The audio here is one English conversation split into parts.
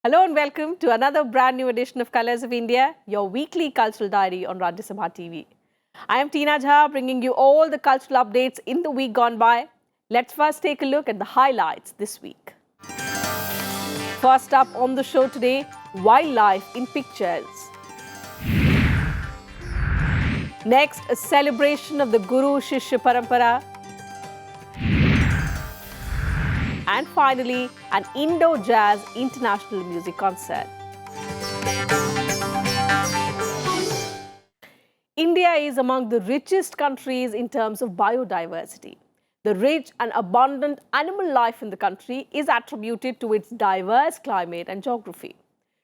Hello and welcome to another brand new edition of Colors of India, your weekly cultural diary on Rajya Sabha TV. I am Teena Jha, bringing you all the cultural updates in the week gone by. Let's first take a look at the highlights this week. First up on the show today, wildlife in pictures. Next, a celebration of the Guru Shishya Parampara. And finally, an Indo-Jazz international music concert. India is among the richest countries in terms of biodiversity. The rich and abundant animal life in the country is attributed to its diverse climate and geography.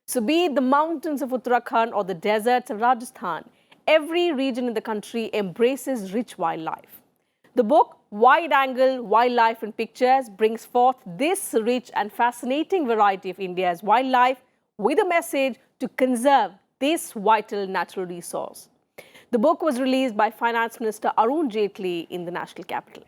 So be it the mountains of Uttarakhand or the deserts of Rajasthan, every region in the country embraces rich wildlife. The book, Wide Angle Wildlife in Pictures, brings forth this rich and fascinating variety of India's wildlife with a message to conserve this vital natural resource. The book was released by Finance Minister Arun Jaitley in the national capital.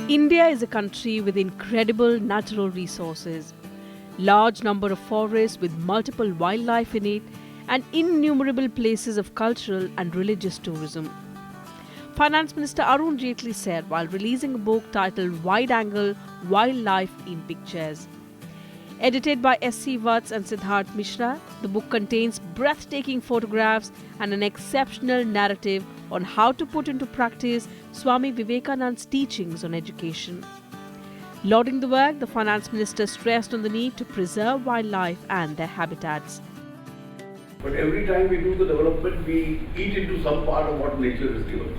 India is a country with incredible natural resources, large number of forests with multiple wildlife in it, and innumerable places of cultural and religious tourism. Finance Minister Arun Jaitley said while releasing a book titled Wide Angle Wildlife in Pictures. Edited by S.C. Vats and Siddharth Mishra, the book contains breathtaking photographs and an exceptional narrative on how to put into practice Swami Vivekananda's teachings on education. Lauding the work, the Finance Minister stressed on the need to preserve wildlife and their habitats. But every time we do the development, we eat into some part of what nature is given.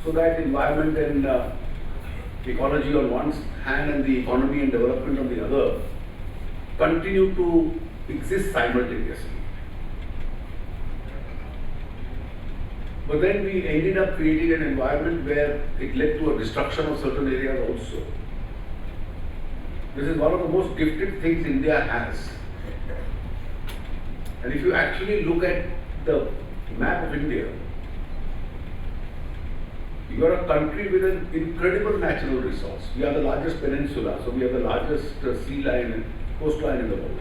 So that environment and ecology on one hand and the economy and development on the other continue to exist simultaneously. But then we ended up creating an environment where it led to a destruction of certain areas also. This is one of the most gifted things India has. And if you actually look at the map of India, you are a country with an incredible natural resource. We are the largest peninsula, so we are the largest sea line and coastline in the world.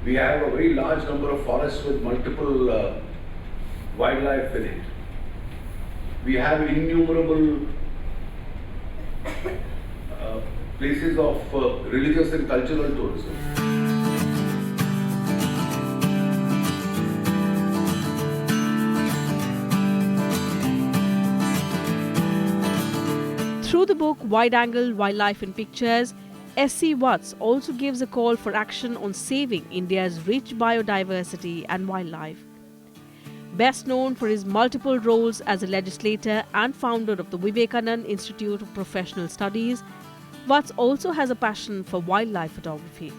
We have a very large number of forests with multiple wildlife in it. We have innumerable places of religious and cultural tourism. Through the book Wide Angle Wildlife in Pictures, S.C. Vats also gives a call for action on saving India's rich biodiversity and wildlife. Best known for his multiple roles as a legislator and founder of the Vivekananda Institute of Professional Studies, Vats also has a passion for wildlife photography.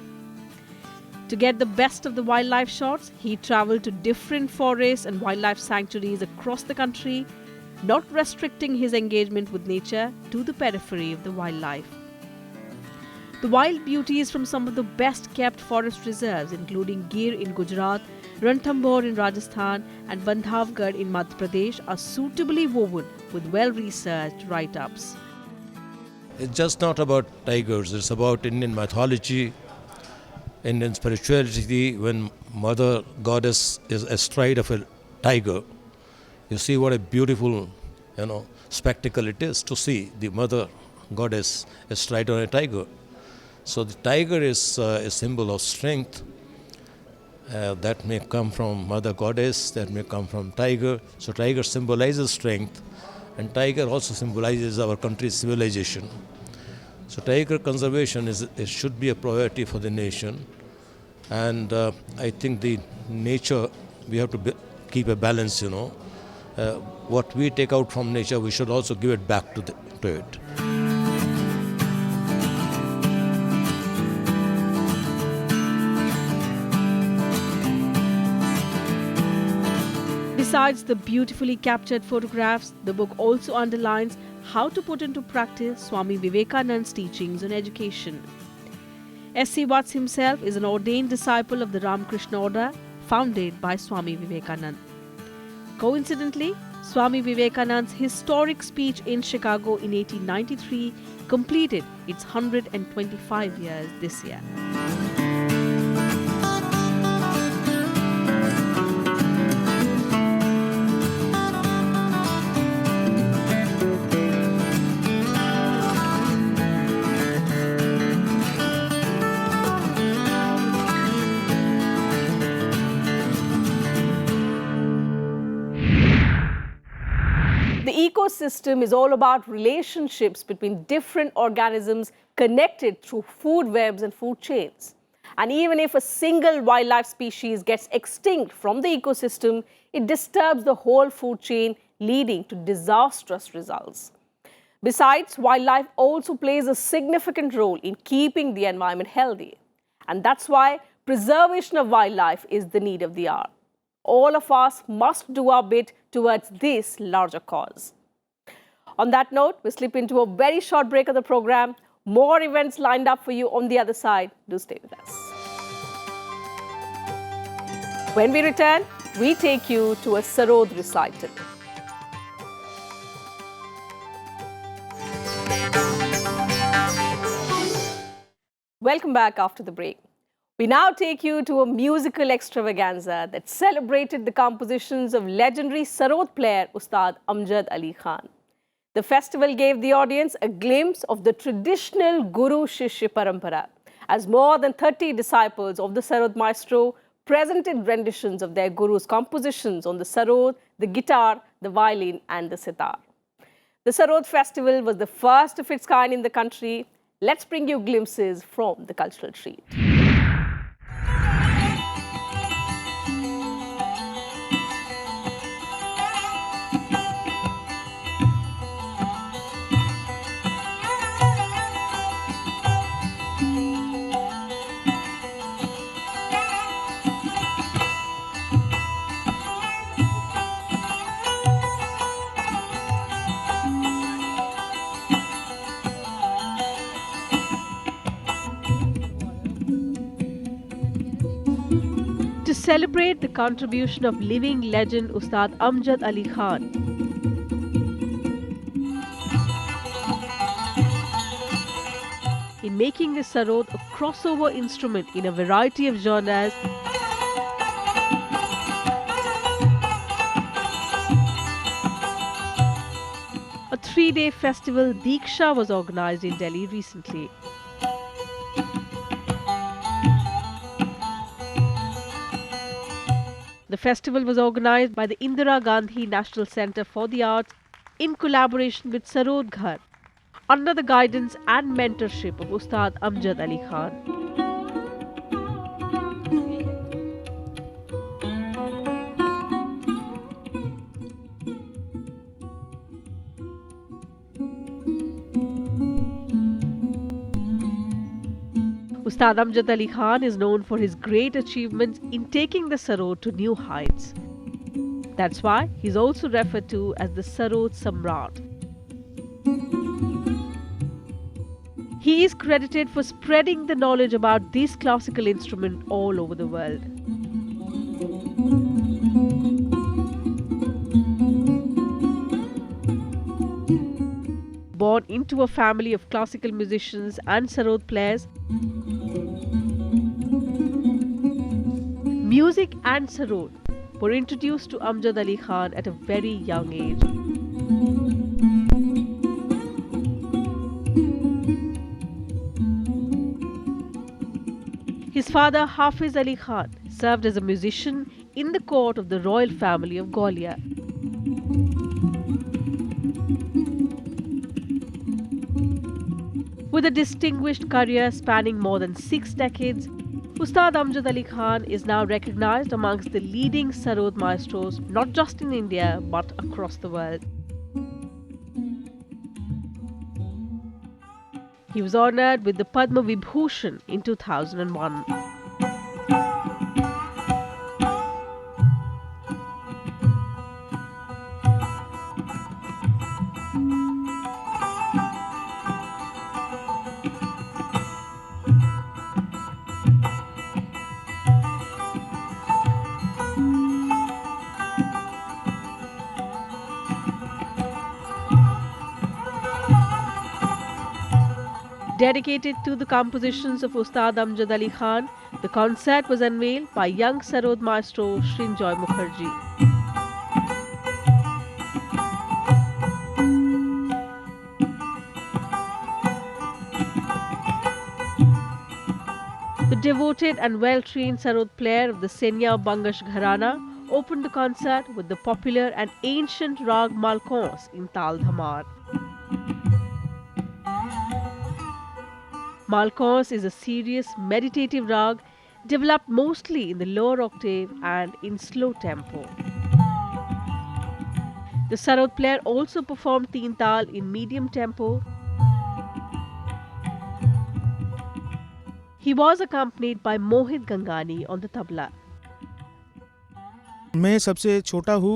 To get the best of the wildlife shots, he travelled to different forests and wildlife sanctuaries across the country, not restricting his engagement with nature to the periphery of the wildlife. The wild beauties from some of the best kept forest reserves, including Gir in Gujarat, Ranthambore in Rajasthan and Bandhavgarh in Madhya Pradesh, are suitably woven with well-researched write-ups. It's just not about tigers, it's about Indian mythology, Indian spirituality. When Mother Goddess is astride of a tiger, you see what a beautiful, spectacle it is to see the Mother Goddess astride on a tiger. So the tiger is a symbol of strength. That may come from Mother Goddess, that may come from tiger. So tiger symbolizes strength, and tiger also symbolizes our country's civilization. So tiger conservation should be a priority for the nation. And I think the nature, we have to keep a balance, What we take out from nature, we should also give it back to it. Besides the beautifully captured photographs, the book also underlines how to put into practice Swami Vivekananda's teachings on education. S.C. Vats himself is an ordained disciple of the Ramakrishna Order, founded by Swami Vivekananda. Coincidentally, Swami Vivekananda's historic speech in Chicago in 1893 completed its 125 years this year. The ecosystem is all about relationships between different organisms connected through food webs and food chains. And even if a single wildlife species gets extinct from the ecosystem, it disturbs the whole food chain, leading to disastrous results. Besides, wildlife also plays a significant role in keeping the environment healthy. And that's why preservation of wildlife is the need of the hour. All of us must do our bit towards this larger cause. On that note, we slip into a very short break of the program. More events lined up for you on the other side. Do stay with us. When we return, we take you to a Sarod recital. Welcome back after the break. We now take you to a musical extravaganza that celebrated the compositions of legendary Sarod player Ustad Amjad Ali Khan. The festival gave the audience a glimpse of the traditional Guru-Shishya Parampara, as more than 30 disciples of the Sarod maestro presented renditions of their Guru's compositions on the Sarod, the guitar, the violin and the sitar. The Sarod festival was the first of its kind in the country. Let's bring you glimpses from the cultural treat. To celebrate the contribution of living legend Ustad Amjad Ali Khan, in making the Sarod a crossover instrument in a variety of genres, a 3-day festival Diksha was organized in Delhi recently. The festival was organized by the Indira Gandhi National Centre for the Arts in collaboration with Sarod Ghar, under the guidance and mentorship of Ustad Amjad Ali Khan. Ustad Amjad Ali Khan is known for his great achievements in taking the Sarod to new heights. That's why he's also referred to as the Sarod Samrat. He is credited for spreading the knowledge about this classical instrument all over the world. Born into a family of classical musicians and Sarod players, music and Sarod were introduced to Amjad Ali Khan at a very young age. His father Hafiz Ali Khan served as a musician in the court of the royal family of Gwalior. With a distinguished career spanning more than 6 decades, Ustad Amjad Ali Khan is now recognized amongst the leading Sarod maestros not just in India but across the world. He was honored with the Padma Vibhushan in 2001. Dedicated to the compositions of Ustad Amjad Ali Khan, the concert was unveiled by young Sarod maestro Srinjoy Mukherjee. The devoted and well-trained Sarod player of the Senya Bangash Gharana opened the concert with the popular and ancient rag Malkons in Tal Dhamar. Malkons is a serious meditative rag developed mostly in the lower octave and in slow tempo. The Sarod player also performed Teen Tal in medium tempo. He was accompanied by Mohit Gangani on the tabla. मैं सबसे छोटा हूँ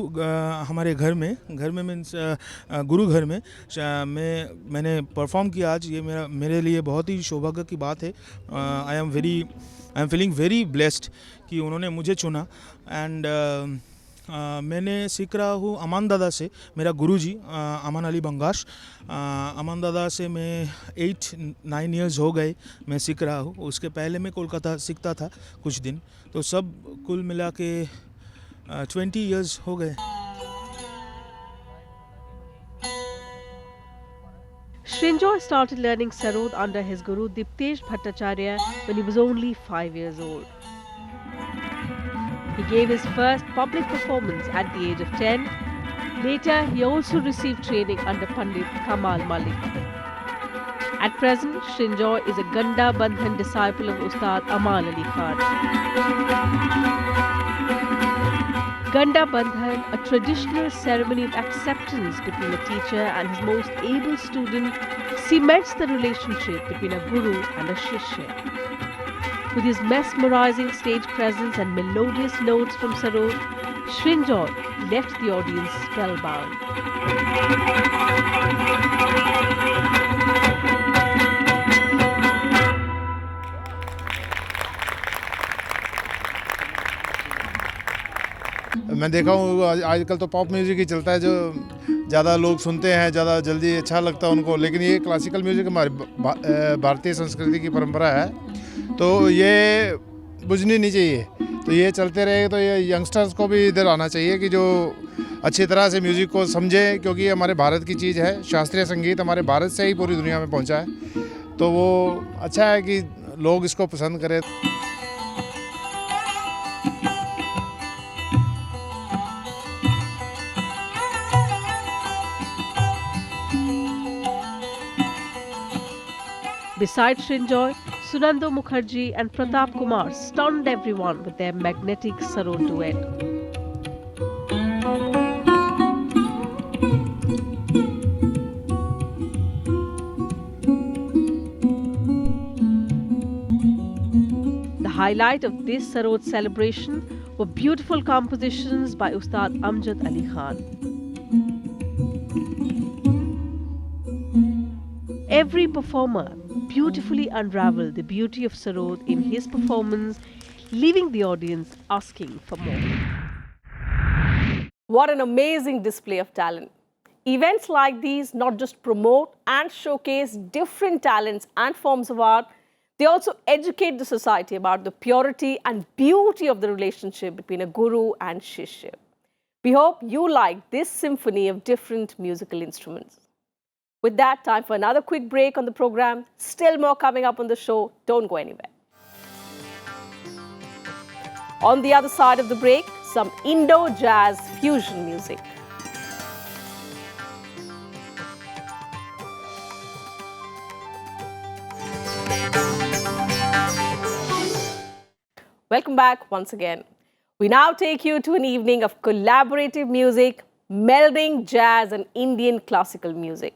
हमारे घर में means गुरु घर में मैंने परफॉर्म किया आज। ये मेरे लिए बहुत ही सौभाग्य की बात है। I am feeling very blessed कि उन्होंने मुझे चुना। एंड मैंने सीख रहा हूँ अमान दादा से, मेरा गुरुजी अमान अली बंगाश। अमान दादा से मैं 8-9 इयर्स हो गए मैं सीख रहा हूँ। उसके पहले मैं कोलकाता सीखता था कुछ दिन, तो सब कुल मिला के 20 years हो गए। Srinjoy started learning Sarod under his guru Diptesh Bhattacharya when he was only 5 years old. He gave his first public performance at the age of 10. Later, he also received training under Pandit Kamal Malik. At present, Srinjoy is a Ganda Bandhan disciple of Ustad Aman Ali Khan. Ganda Bandhan, a traditional ceremony of acceptance between a teacher and his most able student, cements the relationship between a guru and a shishya. With his mesmerizing stage presence and melodious notes from Sarod, Srinjoy left the audience spellbound. मैं देखा हूँ आजकल तो pop music ही चलता है, जो ज़्यादा लोग सुनते हैं, ज़्यादा जल्दी अच्छा लगता है उनको। लेकिन ये क्लासिकल म्यूज़िक हमारी भारतीय संस्कृति की परंपरा है, तो ये बुझनी नहीं चाहिए। तो ये चलते रहे, तो ये यंगस्टर्स को भी इधर आना चाहिए कि जो अच्छी तरह से म्यूज़िक को समझे, क्योंकि ये हमारे भारत की चीज़ है। शास्त्रीय संगीत हमारे भारत से ही पूरी दुनिया में पहुँचा है, तो वो अच्छा है कि लोग इसको पसंद करें। Besides Srinjoy, Sunando Mukherjee and Pratap Kumar stunned everyone with their magnetic Sarod duet. The highlight of this Sarod celebration were beautiful compositions by Ustad Amjad Ali Khan. Every performer beautifully unraveled the beauty of Sarod in his performance, leaving the audience asking for more. What an amazing display of talent. Events like these not just promote and showcase different talents and forms of art, they also educate the society about the purity and beauty of the relationship between a guru and shishya. We hope you like this symphony of different musical instruments. With that, time for another quick break on the program. Still more coming up on the show. Don't go anywhere. On the other side of the break, some Indo-jazz fusion music. Welcome back once again. We now take you to an evening of collaborative music, melding jazz and Indian classical music.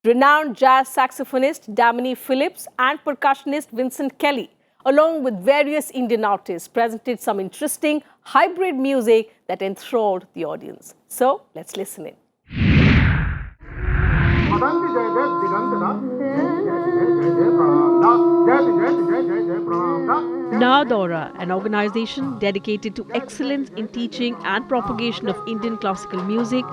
Renowned jazz saxophonist Damini Phillips and percussionist Vincent Kelly, along with various Indian artists, presented some interesting hybrid music that enthralled the audience. So, let's listen in. Naadora, an organization dedicated to excellence in teaching and propagation of Indian classical music,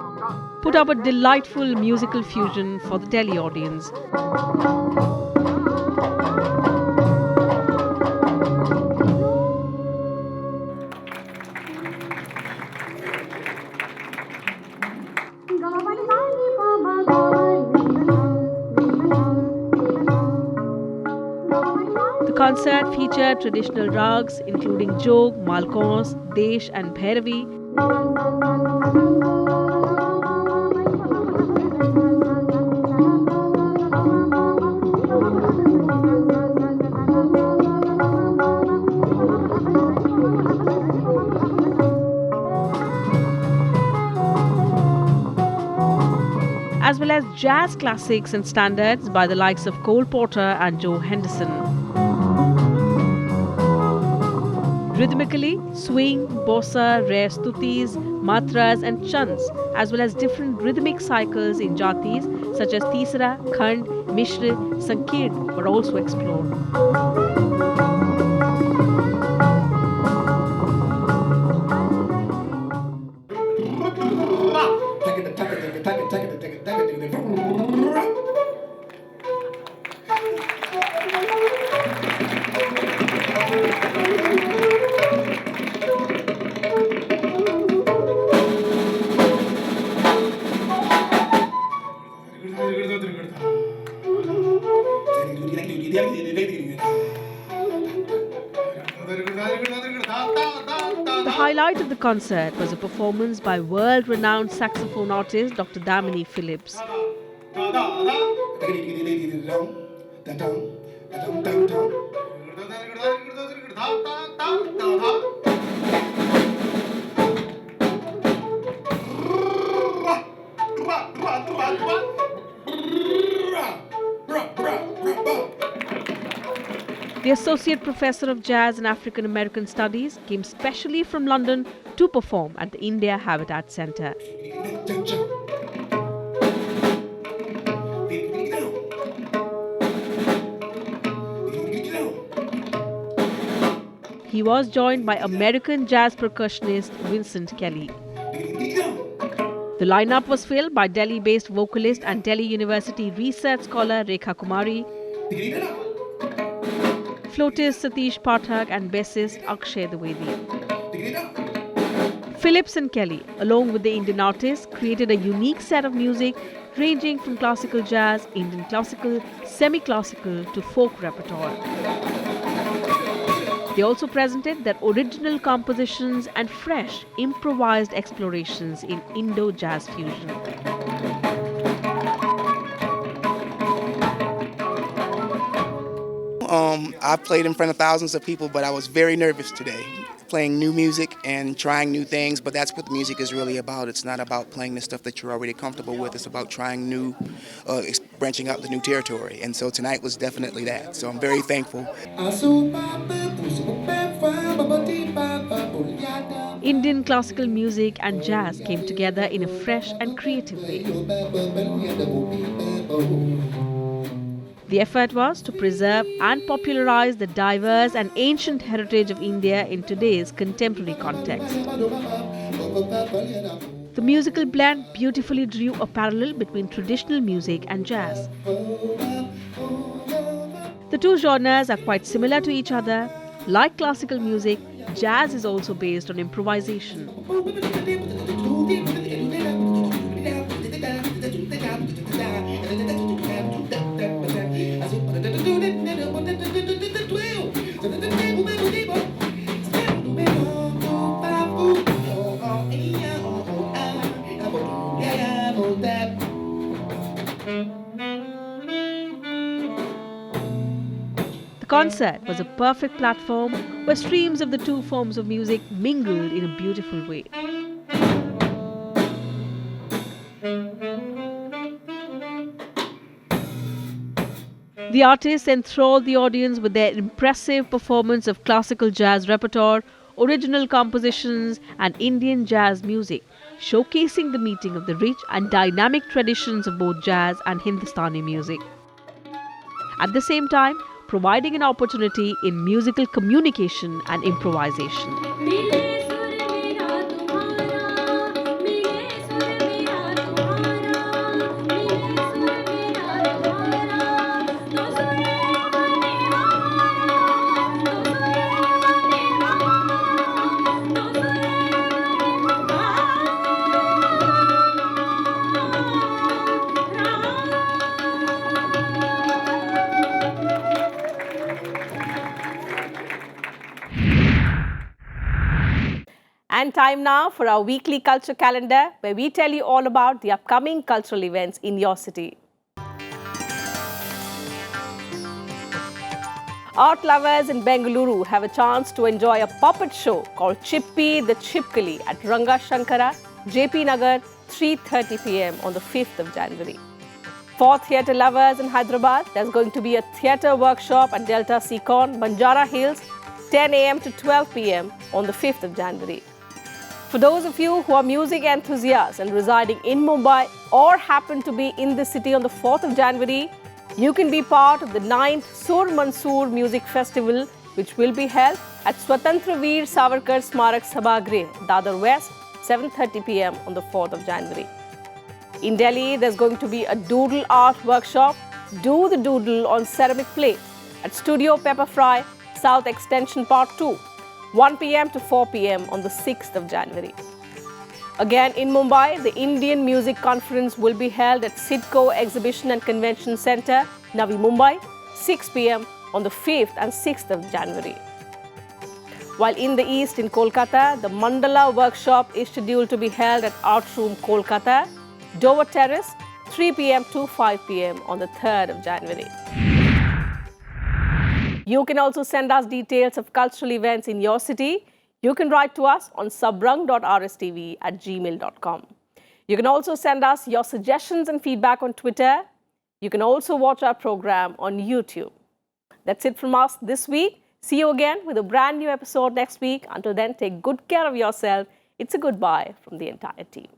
put up a delightful musical fusion for the Delhi audience. concert featured traditional rags including jog, malkauns, desh and bhairavi. As well as jazz classics and standards by the likes of Cole Porter and Joe Henderson. Rhythmically, swing, bossa, rare stutis, matras and chants, as well as different rhythmic cycles in jatis such as Tisra, Khand, Mishra, Sankirtan were also explored. The highlight of the concert was a performance by world-renowned saxophone artist Dr. Damini Phillips. The Associate Professor of Jazz and African American Studies came specially from London to perform at the India Habitat Centre. He was joined by American jazz percussionist Vincent Kelly. The lineup was filled by Delhi-based vocalist and Delhi University research scholar Rekha Kumari, flautist Satish Pathak and bassist Akshay Dwivedi. Phillips and Kelly, along with the Indian artists, created a unique set of music ranging from classical jazz, Indian classical, semi-classical to folk repertoire. They also presented their original compositions and fresh, improvised explorations in Indo-jazz fusion. I played in front of thousands of people, but I was very nervous today, playing new music and trying new things, but that's what the music is really about. It's not about playing the stuff that you're already comfortable with. It's about trying new, branching out the new territory. And so tonight was definitely that. So I'm very thankful. Indian classical music and jazz came together in a fresh and creative way. The effort was to preserve and popularize the diverse and ancient heritage of India in today's contemporary context. The musical blend beautifully drew a parallel between traditional music and jazz. The two genres are quite similar to each other. Like classical music, jazz is also based on improvisation. The concert was a perfect platform where streams of the two forms of music mingled in a beautiful way. The artists enthralled the audience with their impressive performance of classical jazz repertoire, original compositions, and Indian jazz music, showcasing the meeting of the rich and dynamic traditions of both jazz and Hindustani music. At the same time, providing an opportunity in musical communication and improvisation. And time now for our weekly culture calendar, where we tell you all about the upcoming cultural events in your city. Art lovers in Bengaluru have a chance to enjoy a puppet show called Chippi the Chipkali at Ranga Shankara, JP Nagar, 3:30 p.m. on the 5th of January. For theatre lovers in Hyderabad, there's going to be a theatre workshop at Delta Seacon, Banjara Hills, 10 a.m. to 12 p.m. on the 5th of January. For those of you who are music enthusiasts and residing in Mumbai or happen to be in the city on the 4th of January, you can be part of the 9th Sur Mansoor Music Festival, which will be held at Swatantra Veer Savarkar Smarak Sabhagrih, Dadar West, 7:30 p.m. on the 4th of January. In Delhi, there's going to be a doodle art workshop, Do the Doodle on Ceramic Plate at Studio Pepper Fry, South Extension Part 2, 1 p.m. to 4 p.m. on the 6th of January. Again in Mumbai, the Indian Music Conference will be held at Sidco Exhibition and Convention Centre, Navi Mumbai, 6 p.m. on the 5th and 6th of January. While in the east in Kolkata, the Mandala workshop is scheduled to be held at Art Room Kolkata, Dover Terrace, 3 p.m. to 5 p.m. on the 3rd of January. You can also send us details of cultural events in your city. You can write to us on sabrang.rstv@gmail.com. You can also send us your suggestions and feedback on Twitter. You can also watch our program on YouTube. That's it from us this week. See you again with a brand new episode next week. Until then, take good care of yourself. It's a goodbye from the entire team.